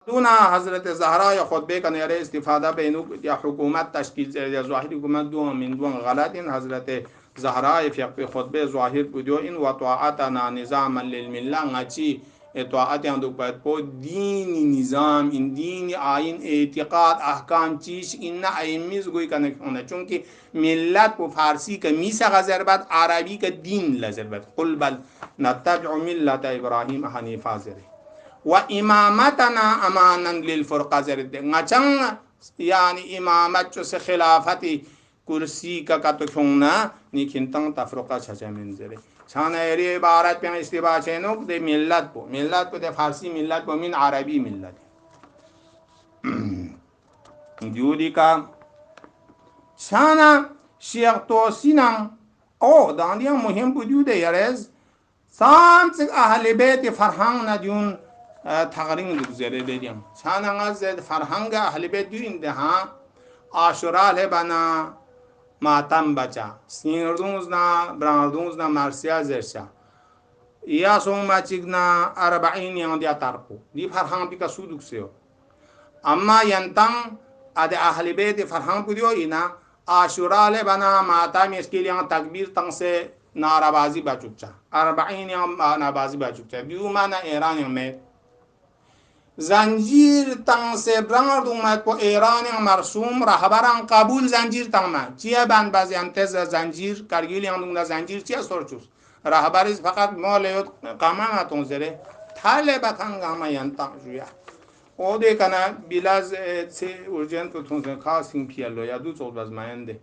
दूना हज़रत ज़हरा या खुतबे का नेरे इस्तिफ़ादा बेनु या हुकूमत तश्कील या ज़ाहिरी हुकूमत दो मिन दो गलत इन हज़रत ज़हरा फ़िक़ खुतबे ज़ाहिर बुदियो इन व तआतना निज़ामन लिल मिल्ला ngaci itaat yang dapat po dini nizam in dini ain etiqad ahkam चीज इन्ना अइमिस गोई कनेक्ट होना चूंकि मिल्लत को फारसी का मीसा का ज़रबत अरबी का दीन ला ज़रबत कुल बल नत्तबिउ मिल्लत इब्राहिम हनीफा ज़रे व इमामतना अमानन लिलफुरक़ा ज़रे ngacang yani imamat जो से खिलाफती कुर्सी का तो क्योंना निखिंतंग तफरुका छचमिन ज़रे छाना एरी इबारत पे इस्तिबा चेनो दे मिल्लत को दे फारसी मिल्लत को मिन अरबी मिल्लत जूदी का छाना शेख तोसिना ओ दांडिया मुहिम बुजुदे यारेज सांस अहले बैत फरहंग नदियुन तगरिंग दुज़रे देदियम छाना गज़ फरहंग अहले बैत दुइन दहा आशुरा ले बना मातम बचा सिंगर्दुंजना ब्रांदुंजना मार्सिया ज़ेरशा या song माचिगना अरबाइन yang dia tarku di farhang pika suduk seo amma yantang ada ahli bait farhang pudio ina ashura le bana mata miskil yang takbir tang se narabazi bachukcha अरबाइन yang narabazi bachukcha biu mana iran yang me zanjir tang se brangardung mat po iran yang marsum rahbaran qabul zanjir tang ma chia ban bazi antez zanjir kargil yang dung zanjir chia sorchus rahbariz fakat molayot qamana tonzere thale bakanga ma yanta juya ode kana bilaz se urgent tonze khas in pialo ya du zol baz mayende